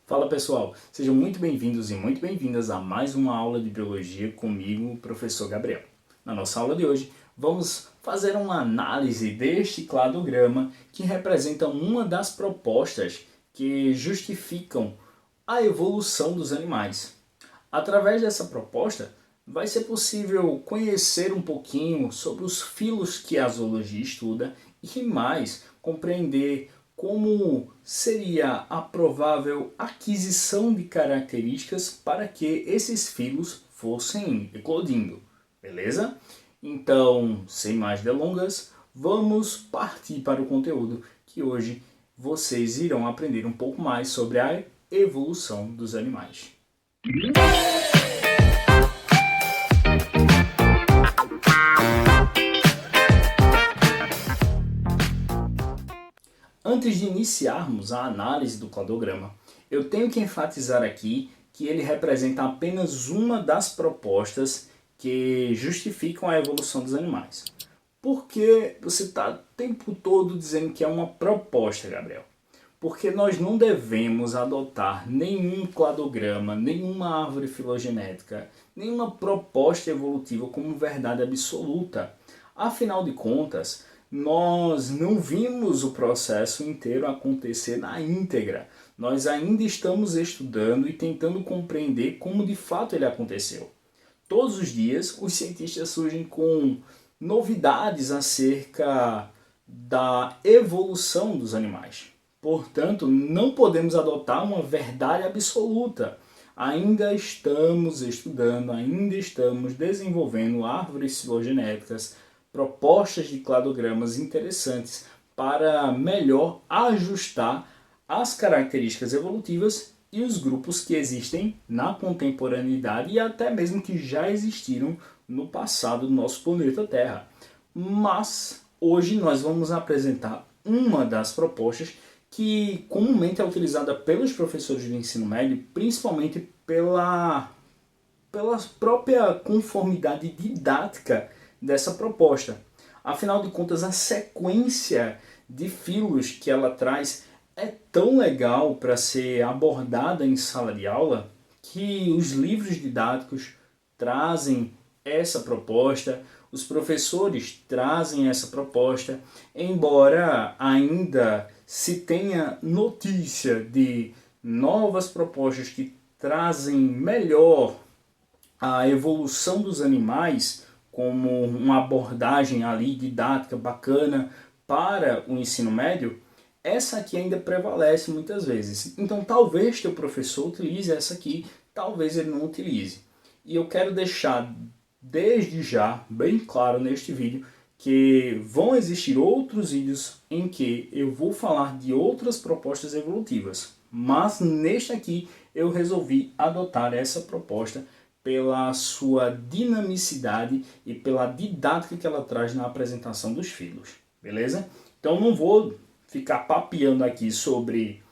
Fala pessoal, sejam muito bem-vindos e muito bem-vindas a mais uma aula de Biologia comigo, o professor Gabriel. Na nossa aula de hoje, vamos fazer uma análise deste cladograma que representa uma das propostas que justificam a evolução dos animais. Através dessa proposta, vai ser possível conhecer um pouquinho sobre os filos que a zoologia estuda e mais compreender como seria a provável aquisição de características para que esses filos fossem eclodindo, beleza? Então, sem mais delongas, vamos partir para o conteúdo que hoje vocês irão aprender um pouco mais sobre a evolução dos animais. Antes de iniciarmos a análise do cladograma, eu tenho que enfatizar aqui que ele representa apenas uma das propostas que justificam a evolução dos animais. Por que você está o tempo todo dizendo que é uma proposta, Gabriel? Porque nós não devemos adotar nenhum cladograma, nenhuma árvore filogenética, nenhuma proposta evolutiva como verdade absoluta. Afinal de contas, nós não vimos o processo inteiro acontecer na íntegra. Nós ainda estamos estudando e tentando compreender como de fato ele aconteceu. Todos os dias, os cientistas surgem com novidades acerca da evolução dos animais. Portanto, não podemos adotar uma verdade absoluta. Ainda estamos estudando, ainda estamos desenvolvendo árvores filogenéticas, propostas de cladogramas interessantes para melhor ajustar as características evolutivas e os grupos que existem na contemporaneidade e até mesmo que já existiram no passado do nosso planeta Terra. Mas hoje nós vamos apresentar uma das propostas que comumente é utilizada pelos professores do ensino médio, principalmente pela própria conformidade didática dessa proposta. Afinal de contas, a sequência de filos que ela traz é tão legal para ser abordada em sala de aula que os livros didáticos trazem essa proposta, os professores trazem essa proposta, embora ainda se tenha notícia de novas propostas que trazem melhor a evolução dos animais como uma abordagem ali didática bacana para o ensino médio, essa aqui ainda prevalece muitas vezes. Então talvez teu professor utilize essa aqui, talvez ele não utilize. E eu quero deixar desde já bem claro neste vídeo que vão existir outros vídeos em que eu vou falar de outras propostas evolutivas. Mas neste aqui eu resolvi adotar essa proposta pela sua dinamicidade e pela didática que ela traz na apresentação dos filos, beleza? Então não vou ficar papeando aqui sobre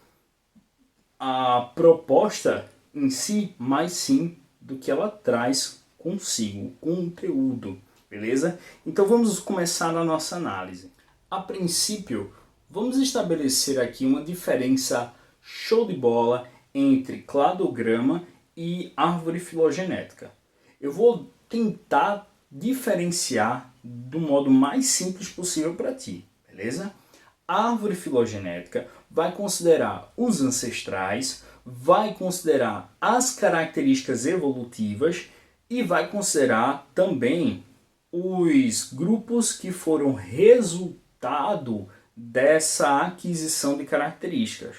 a proposta em si, mas sim do que ela traz consigo, o conteúdo, beleza? Então vamos começar a nossa análise. A princípio, vamos estabelecer aqui uma diferença show de bola entre cladograma e árvore filogenética. Eu vou tentar diferenciar do modo mais simples possível para ti, beleza? A árvore filogenética vai considerar os ancestrais, vai considerar as características evolutivas e vai considerar também os grupos que foram resultado dessa aquisição de características.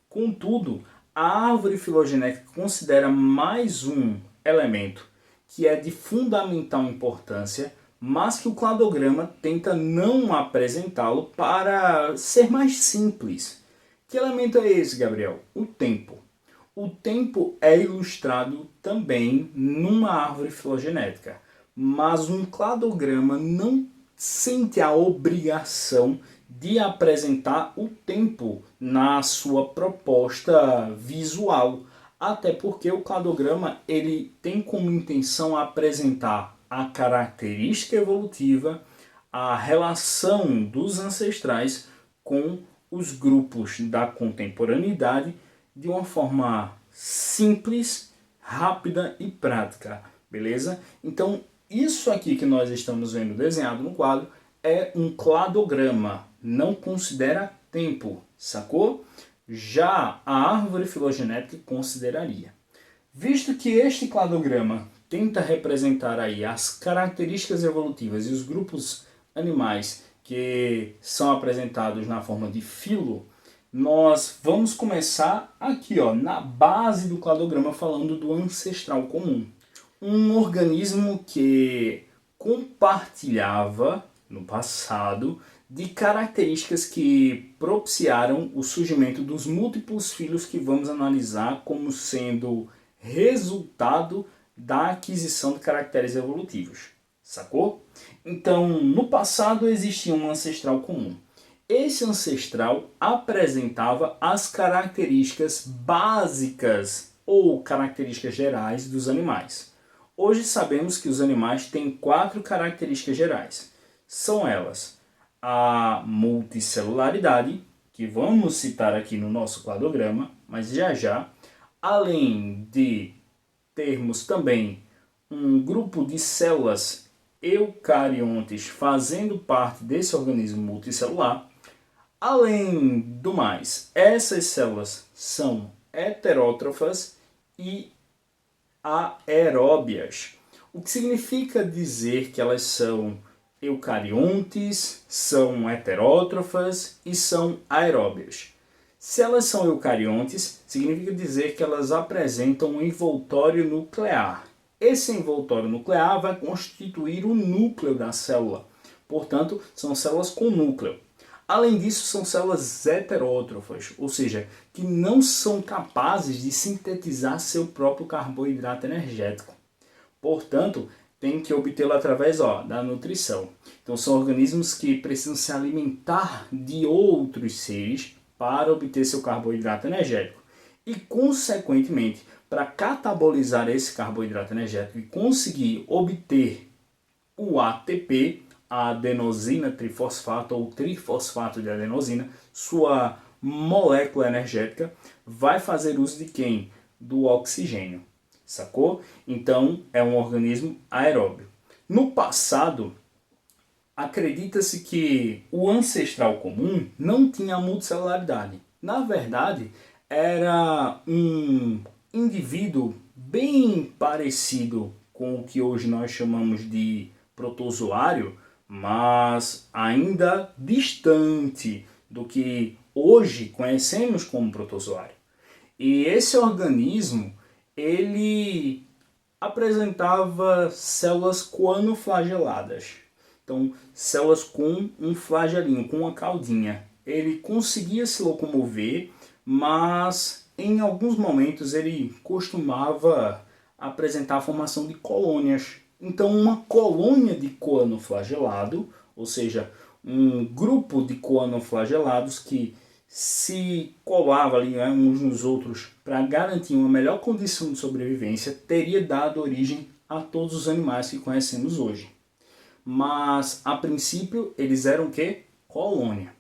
Contudo, a árvore filogenética considera mais um elemento que é de fundamental importância, mas que o cladograma tenta não apresentá-lo para ser mais simples. Que elemento é esse, Gabriel? O tempo. O tempo é ilustrado também numa árvore filogenética, mas um cladograma não sente a obrigação de apresentar o tempo na sua proposta visual, até porque o cladograma ele tem como intenção apresentar a característica evolutiva, a relação dos ancestrais com os grupos da contemporaneidade de uma forma simples, rápida e prática, beleza? Então, isso aqui que nós estamos vendo desenhado no quadro é um cladograma, não considera tempo, sacou? Já a árvore filogenética consideraria. Visto que este cladograma tenta representar aí as características evolutivas e os grupos animais que são apresentados na forma de filo, nós vamos começar aqui, ó, na base do cladograma, falando do ancestral comum. Um organismo que compartilhava, no passado, de características que propiciaram o surgimento dos múltiplos filhos que vamos analisar como sendo resultado da aquisição de caracteres evolutivos. Sacou? Então, no passado existia um ancestral comum. Esse ancestral apresentava as características básicas ou características gerais dos animais. Hoje sabemos que os animais têm 4 características gerais. São elas a multicelularidade, que vamos citar aqui no nosso cladograma, mas já, além de termos também um grupo de células eucariontes fazendo parte desse organismo multicelular. Além do mais, essas células são heterótrofas e aeróbias, o que significa dizer que elas são eucariontes, são heterótrofas e são aeróbias. Se elas são eucariontes, significa dizer que elas apresentam um envoltório nuclear. Esse envoltório nuclear vai constituir o núcleo da célula. Portanto, são células com núcleo. Além disso, são células heterótrofas, ou seja, que não são capazes de sintetizar seu próprio carboidrato energético. Portanto, tem que obtê-lo através da nutrição. Então, são organismos que precisam se alimentar de outros seres para obter seu carboidrato energético. E, consequentemente, para catabolizar esse carboidrato energético e conseguir obter o ATP, a adenosina trifosfato ou trifosfato de adenosina, sua molécula energética, vai fazer uso de quem? Do oxigênio, sacou? Então, é um organismo aeróbio. No passado, acredita-se que o ancestral comum não tinha multicelularidade. Na verdade, era um indivíduo bem parecido com o que hoje nós chamamos de protozoário, mas ainda distante do que hoje conhecemos como protozoário. E esse organismo, ele apresentava células coanoflageladas. Então, células com um flagelinho, com uma caudinha. Ele conseguia se locomover, mas em alguns momentos ele costumava apresentar a formação de colônias. Então, uma colônia de coanoflagelado, ou seja, um grupo de coanoflagelados que se colava ali, uns nos outros para garantir uma melhor condição de sobrevivência, teria dado origem a todos os animais que conhecemos hoje. Mas, a princípio, eles eram o quê? Colônia.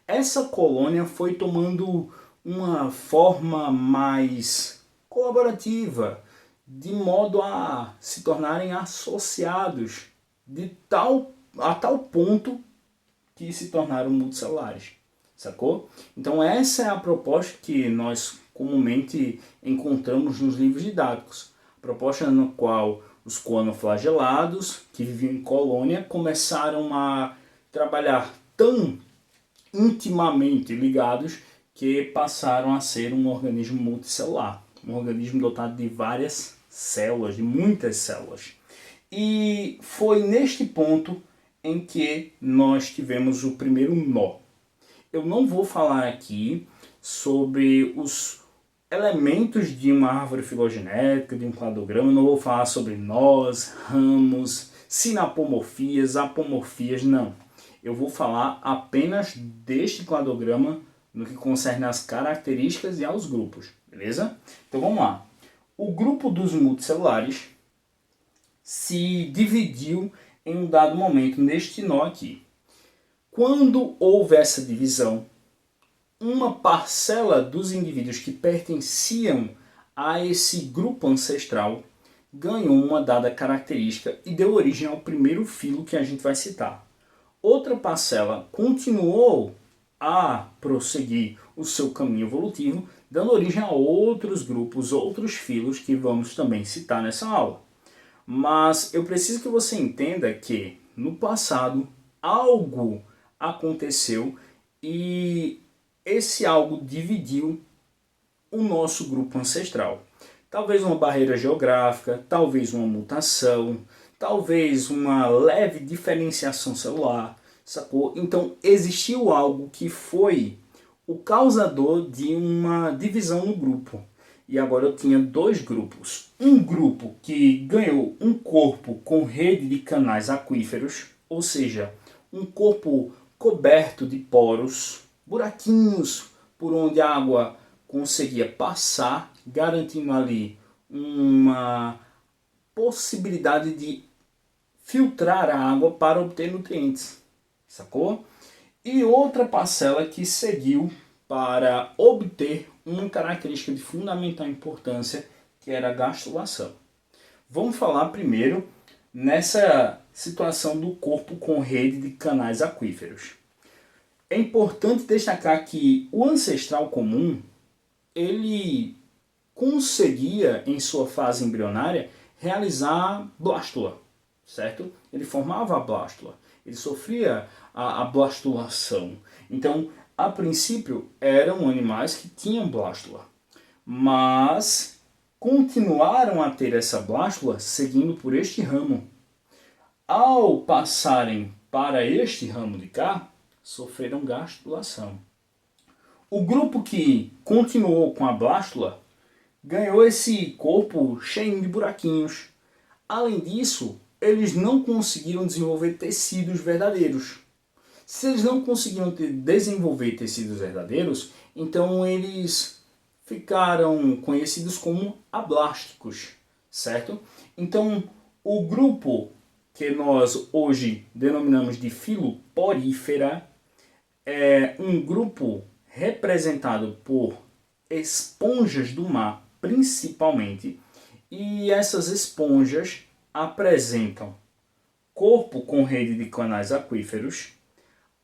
Essa colônia foi tomando uma forma mais colaborativa, de modo a se tornarem associados a tal ponto que se tornaram multicelulares, sacou? Então essa é a proposta que nós comumente encontramos nos livros didáticos. A proposta no qual os coanoflagelados, que viviam em colônia, começaram a trabalhar tão intimamente ligados que passaram a ser um organismo multicelular, um organismo dotado de várias células, de muitas células. E foi neste ponto em que nós tivemos o primeiro nó. Eu não vou falar aqui sobre os elementos de uma árvore filogenética, de um cladograma, não vou falar sobre nós, ramos, sinapomorfias, apomorfias, não. Eu vou falar apenas deste cladograma no que concerne às características e aos grupos, beleza? Então vamos lá. O grupo dos multicelulares se dividiu em um dado momento neste nó aqui. Quando houve essa divisão, uma parcela dos indivíduos que pertenciam a esse grupo ancestral ganhou uma dada característica e deu origem ao primeiro filo que a gente vai citar. Outra parcela continuou a prosseguir o seu caminho evolutivo, dando origem a outros grupos, outros filos que vamos também citar nessa aula. Mas eu preciso que você entenda que no passado algo aconteceu e esse algo dividiu o nosso grupo ancestral. Talvez uma barreira geográfica, talvez uma mutação, talvez uma leve diferenciação celular, sacou? Então existiu algo que foi o causador de uma divisão no grupo. E agora eu tinha dois grupos. Um grupo que ganhou um corpo com rede de canais aquíferos, ou seja, um corpo coberto de poros, buraquinhos por onde a água conseguia passar, garantindo ali uma possibilidade de filtrar a água para obter nutrientes, sacou? E outra parcela que seguiu para obter uma característica de fundamental importância, que era a gastrulação. Vamos falar primeiro nessa situação do corpo com rede de canais aquíferos. É importante destacar que o ancestral comum, ele conseguia, em sua fase embrionária, realizar blástula, certo? Ele formava a blástula, ele sofria a blastulação. Então, a princípio, eram animais que tinham blástula, mas continuaram a ter essa blástula seguindo por este ramo. Ao passarem para este ramo de cá, sofreram gastrulação. O grupo que continuou com a blástula ganhou esse corpo cheio de buraquinhos. Além disso, eles não conseguiram desenvolver tecidos verdadeiros. Se eles não conseguiram desenvolver tecidos verdadeiros, então eles ficaram conhecidos como ablásticos, certo? Então, o grupo que nós hoje denominamos de filoporífera é um grupo representado por esponjas do mar, principalmente, e essas esponjas apresentam corpo com rede de canais aquíferos.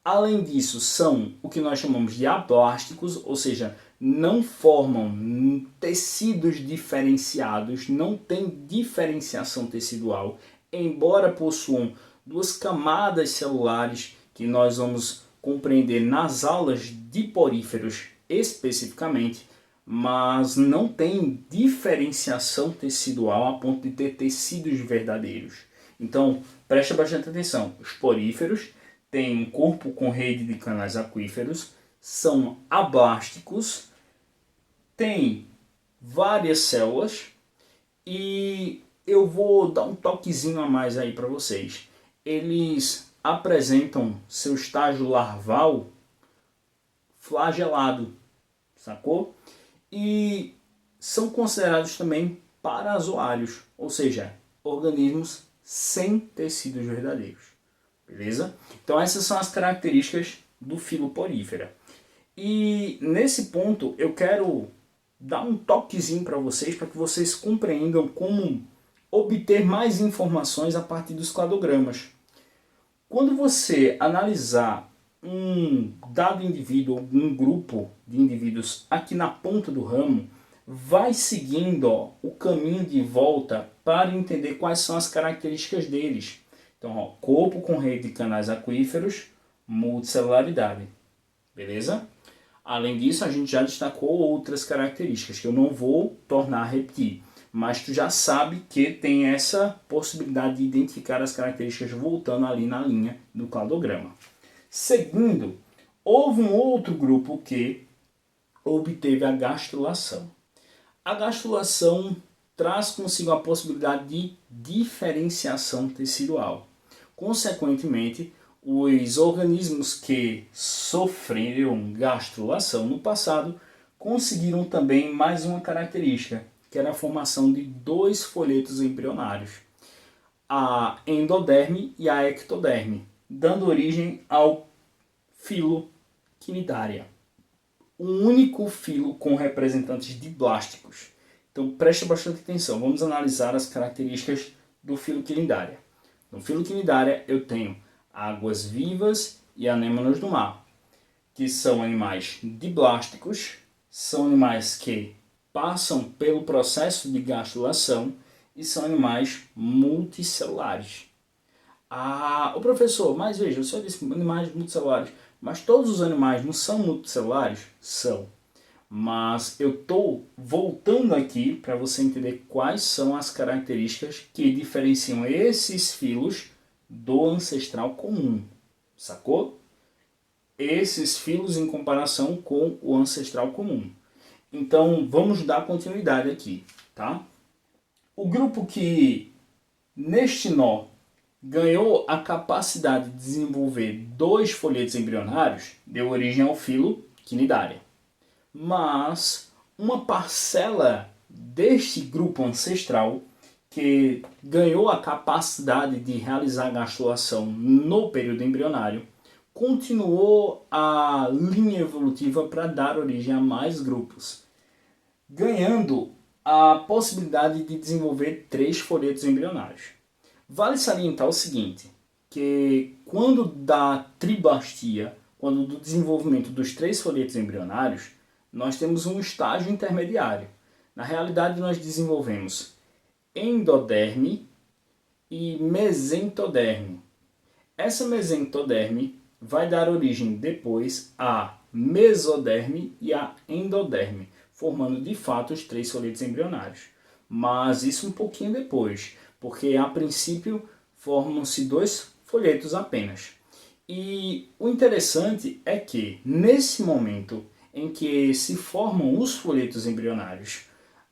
Além disso, são o que nós chamamos de ablásticos, ou seja, não formam tecidos diferenciados, não tem diferenciação tecidual, embora possuam duas camadas celulares que nós vamos compreender nas aulas de poríferos especificamente, mas não tem diferenciação tecidual a ponto de ter tecidos verdadeiros. Então, preste bastante atenção, os poríferos têm um corpo com rede de canais aquíferos, são ablásticos, têm várias células e eu vou dar um toquezinho a mais aí para vocês. Eles apresentam seu estágio larval flagelado, sacou? E são considerados também parazoários, ou seja, organismos sem tecidos verdadeiros. Beleza? Então essas são as características do filoporífera. E nesse ponto eu quero dar um toquezinho para que vocês compreendam como obter mais informações a partir dos cladogramas. Quando você analisar um dado indivíduo, um grupo de indivíduos aqui na ponta do ramo, vai seguindo o caminho de volta para entender quais são as características deles. Então, corpo com rede de canais aquíferos, multicelularidade. Beleza? Além disso, a gente já destacou outras características que eu não vou tornar a repetir. Mas tu já sabe que tem essa possibilidade de identificar as características voltando ali na linha do cladograma. Seguindo, houve um outro grupo que obteve a gastrulação. A gastrulação traz consigo a possibilidade de diferenciação tecidual. Consequentemente, os organismos que sofreram gastrulação no passado conseguiram também mais uma característica, que era a formação de dois folhetos embrionários, a endoderme e a ectoderme, dando origem ao filo Cnidaria. um único filo com representantes diblásticos. Então preste bastante atenção, vamos analisar as características do filo quinidária. No filo quinidária eu tenho águas vivas e anêmonas do mar, que são animais diblásticos, são animais que passam pelo processo de gastrulação e são animais multicelulares. O professor, mas veja, o senhor disse animais multicelulares, mas todos os animais não são multicelulares? São. Mas eu estou voltando aqui para você entender quais são as características que diferenciam esses filos do ancestral comum, sacou? Esses filos em comparação com o ancestral comum. Então vamos dar continuidade aqui, tá? O grupo que neste nó ganhou a capacidade de desenvolver 2 folhetos embrionários deu origem ao filo quinidária. Mas uma parcela deste grupo ancestral que ganhou a capacidade de realizar a gastrulação no período embrionário continuou a linha evolutiva para dar origem a mais grupos, ganhando a possibilidade de desenvolver 3 folhetos embrionários. Vale salientar o seguinte, que quando da triblastia, quando do desenvolvimento dos 3 folhetos embrionários, nós temos um estágio intermediário. Na realidade, nós desenvolvemos endoderme e mesentoderme. Essa mesentoderme vai dar origem depois à mesoderme e à endoderme, formando de fato os 3 folhetos embrionários. Mas isso um pouquinho depois, porque a princípio formam-se 2 folhetos apenas. E o interessante é que nesse momento em que se formam os folhetos embrionários,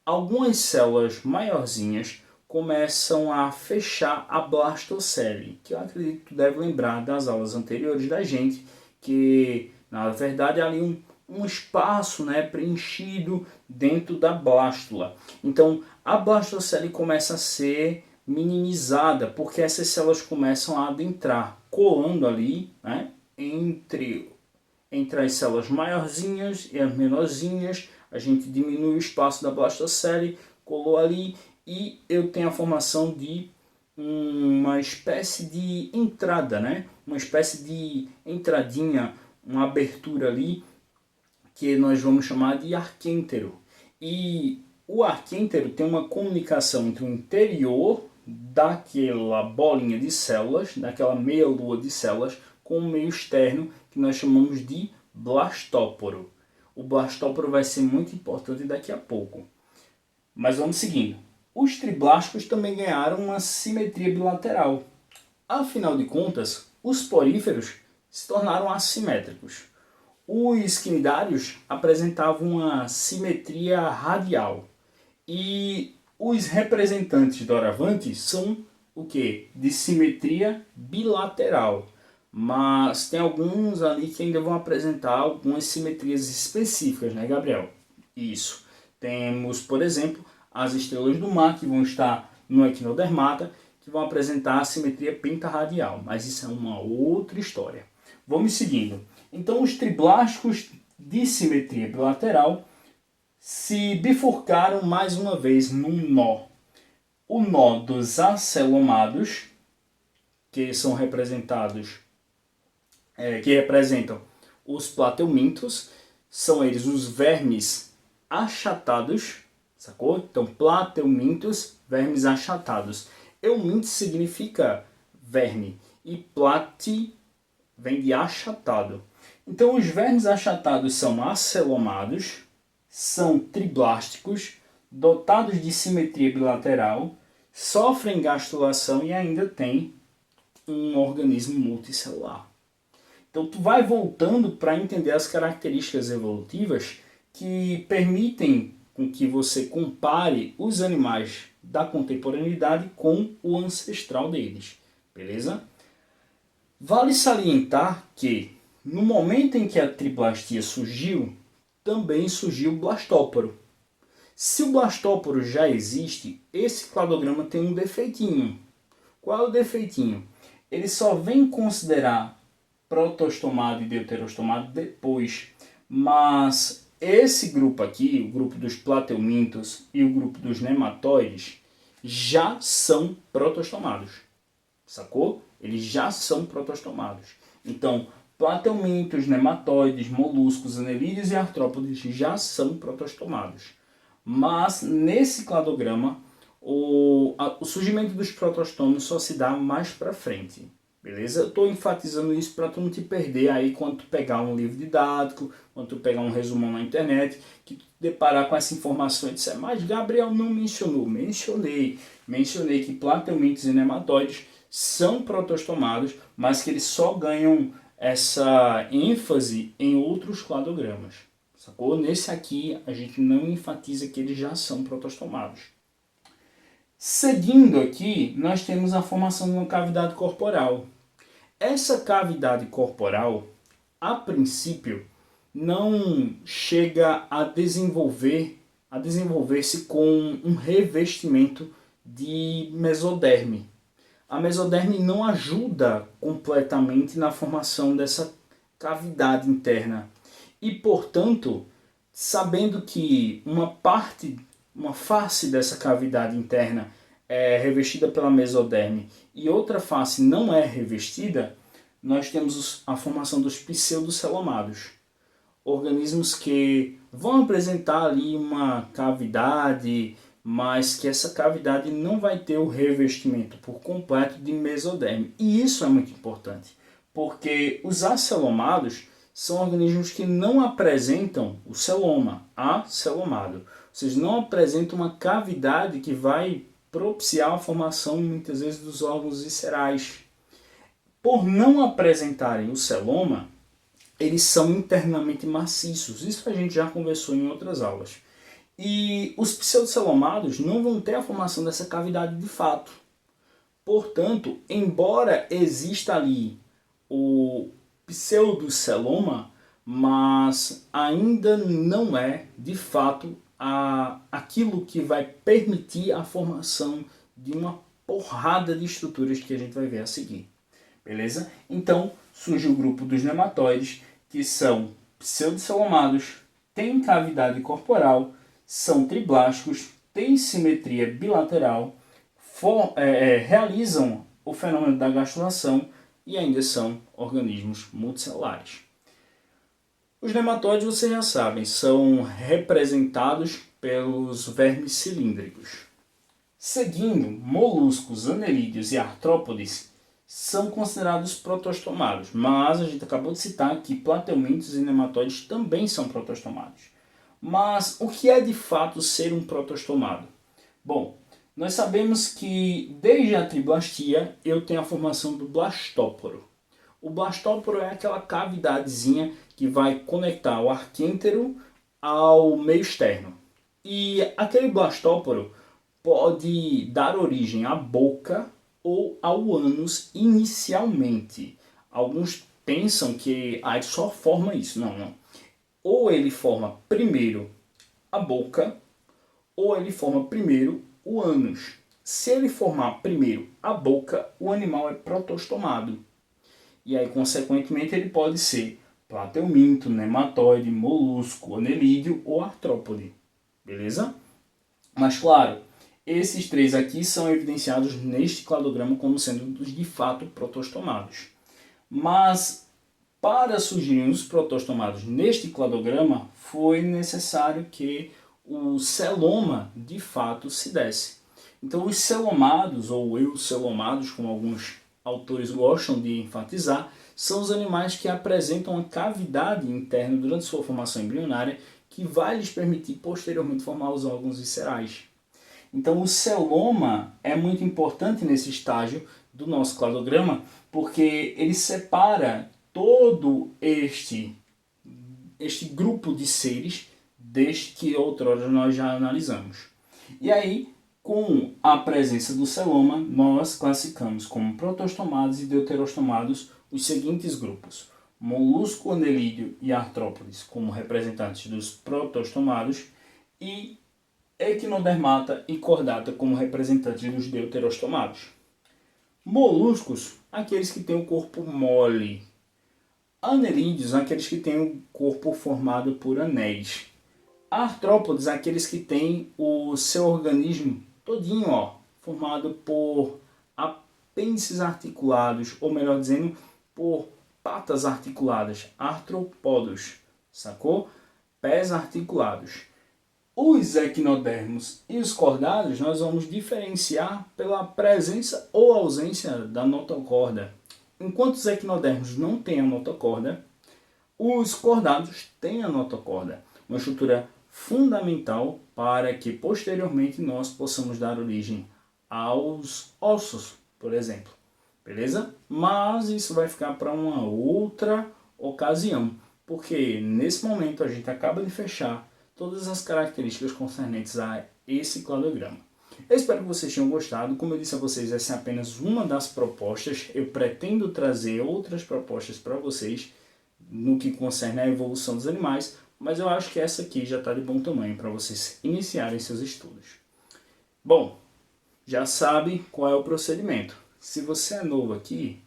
algumas células maiorzinhas começam a fechar a blastocele, que eu acredito que tu deve lembrar das aulas anteriores da gente, que na verdade é ali um espaço, né, preenchido dentro da blástula. Então a blastocele começa a ser minimizada, porque essas células começam a adentrar, colando ali, né, entre as células maiorzinhas e as menorzinhas. A gente diminui o espaço da blastocele, colou ali, e eu tenho a formação de uma espécie de entrada, né? Uma espécie de entradinha, uma abertura ali, que nós vamos chamar de arquêntero. E o arquêntero tem uma comunicação entre o interior daquela bolinha de células, daquela meia-lua de células, com o meio externo, que nós chamamos de blastóporo. O blastóporo vai ser muito importante daqui a pouco. Mas vamos seguindo. Os triblásticos também ganharam uma simetria bilateral. Afinal de contas, os poríferos se tornaram assimétricos. Os quinidários apresentavam uma simetria radial. E os representantes doravante são o quê? De simetria bilateral. Mas tem alguns ali que ainda vão apresentar algumas simetrias específicas, né, Gabriel? Isso. Temos, por exemplo, as estrelas do mar, que vão estar no equinodermata, que vão apresentar a simetria pentarradial. Mas isso é uma outra história. Vamos seguindo. Então, os triblásticos de simetria bilateral se bifurcaram mais uma vez num nó. O nó dos acelomados, que são representados, que representam os plateumintos, são eles os vermes achatados, sacou? Então, plateumintos, vermes achatados. Euminto significa verme e plati vem de achatado. Então, os vermes achatados são acelomados, são triblásticos, dotados de simetria bilateral, sofrem gastrulação e ainda têm um organismo multicelular. Então tu vai voltando para entender as características evolutivas que permitem com que você compare os animais da contemporaneidade com o ancestral deles, beleza? Vale salientar que no momento em que a triblastia surgiu, também surgiu o blastóporo. Se o blastóporo já existe, esse cladograma tem um defeitinho. Qual é o defeitinho? Ele só vem considerar protostomado e deuterostomado depois. Mas esse grupo aqui, o grupo dos plateumintos e o grupo dos nematóides, já são protostomados, sacou? Eles já são protostomados. Então, plateumintos, nematóides, moluscos, anelídeos e artrópodes já são protostomados. Mas nesse cladograma, o surgimento dos protostômios só se dá mais para frente. Beleza? Eu estou enfatizando isso para tu não te perder aí quando tu pegar um livro didático, quando tu pegar um resumão na internet, que tu deparar com essa informação e disser, mas Gabriel não mencionou. Mencionei que plateumintos e nematóides são protostomados, mas que eles só ganham essa ênfase em outros cladogramas. Sacou? Nesse aqui a gente não enfatiza que eles já são protostomados. Seguindo aqui, nós temos a formação de uma cavidade corporal. Essa cavidade corporal, a princípio, não chega a desenvolver-se com um revestimento de mesoderme. A mesoderme não ajuda completamente na formação dessa cavidade interna. E, portanto, sabendo que uma face dessa cavidade interna é revestida pela mesoderme e outra face não é revestida, nós temos a formação dos pseudocelomados, organismos que vão apresentar ali uma cavidade, mas que essa cavidade não vai ter o revestimento por completo de mesoderme. E isso é muito importante, porque os acelomados são organismos que não apresentam o celoma, acelomado. Ou seja, não apresentam uma cavidade que vai propiciar a formação, muitas vezes, dos órgãos viscerais. Por não apresentarem o celoma, eles são internamente maciços. Isso a gente já conversou em outras aulas. E os pseudocelomados não vão ter a formação dessa cavidade de fato. Portanto, embora exista ali o pseudoceloma, mas ainda não é de fato aquilo que vai permitir a formação de uma porrada de estruturas que a gente vai ver a seguir. Beleza? Então surge o grupo dos nematóides, que são pseudocelomados, têm cavidade corporal, são triblásticos, têm simetria bilateral, realizam o fenômeno da gastrulação e ainda são organismos multicelulares. Os nematóides, vocês já sabem, são representados pelos vermes cilíndricos. Seguindo, moluscos, anelídeos e artrópodes são considerados protostomados, mas a gente acabou de citar que plateumintos e nematóides também são protostomados. Mas o que é de fato ser um protostomado? Bom, nós sabemos que desde a triblastia eu tenho a formação do blastóporo. O blastóporo é aquela cavidadezinha que vai conectar o arquêntero ao meio externo. E aquele blastóporo pode dar origem à boca ou ao ânus inicialmente. Alguns pensam que ele só forma isso. Não. Ou ele forma primeiro a boca, ou ele forma primeiro o ânus. Se ele formar primeiro a boca, o animal é protostomado. E aí, consequentemente, ele pode ser plateuminto, nematóide, molusco, anelídeo ou artrópode. Beleza? Mas, claro, esses três aqui são evidenciados neste cladograma como sendo de fato protostomados. Mas, para surgirem os protostomados neste cladograma, foi necessário que o celoma de fato se desse. Então, os celomados, ou eucelomados, como alguns autores gostam de enfatizar, são os animais que apresentam uma cavidade interna durante sua formação embrionária que vai lhes permitir posteriormente formar os órgãos viscerais. Então o celoma é muito importante nesse estágio do nosso cladograma, porque ele separa todo este grupo de seres desde que outrora nós já analisamos. E aí, com a presença do celoma, nós classificamos como protostomados e deuterostomados os seguintes grupos: molusco, anelídeo e artrópodes como representantes dos protostomados e equinodermata e cordata como representantes dos deuterostomados. Moluscos, aqueles que têm o corpo mole. Anelídeos, aqueles que têm o corpo formado por anéis. Artrópodes, aqueles que têm o seu organismo todinho, formado por apêndices articulados, ou melhor dizendo, por patas articuladas. Artrópodos, sacou? Pés articulados. Os equinodermos e os cordados nós vamos diferenciar pela presença ou ausência da notocorda. Enquanto os equinodermos não têm a notocorda, os cordados têm a notocorda, uma estrutura fundamental para que posteriormente nós possamos dar origem aos ossos, por exemplo. Beleza? Mas isso vai ficar para uma outra ocasião, porque nesse momento a gente acaba de fechar todas as características concernentes a esse cladograma. Eu espero que vocês tenham gostado. Como eu disse a vocês, essa é apenas uma das propostas. Eu pretendo trazer outras propostas para vocês no que concerne a evolução dos animais, mas eu acho que essa aqui já está de bom tamanho para vocês iniciarem seus estudos. Bom, já sabe qual é o procedimento. Se você é novo aqui,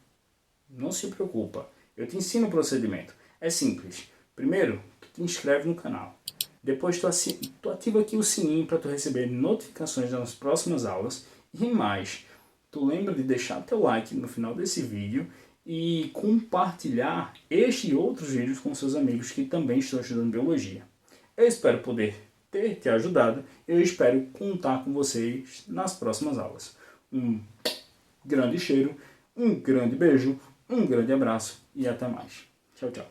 não se preocupa, eu te ensino o procedimento. É simples. Primeiro, tu te inscreve no canal. Depois tu ativa aqui o sininho para tu receber notificações das próximas aulas. E mais, tu lembra de deixar teu like no final desse vídeo e compartilhar este e outros vídeos com seus amigos que também estão estudando biologia. Eu espero poder ter te ajudado. Eu espero contar com vocês nas próximas aulas. Um grande cheiro, um grande beijo, um grande abraço e até mais. Tchau, tchau.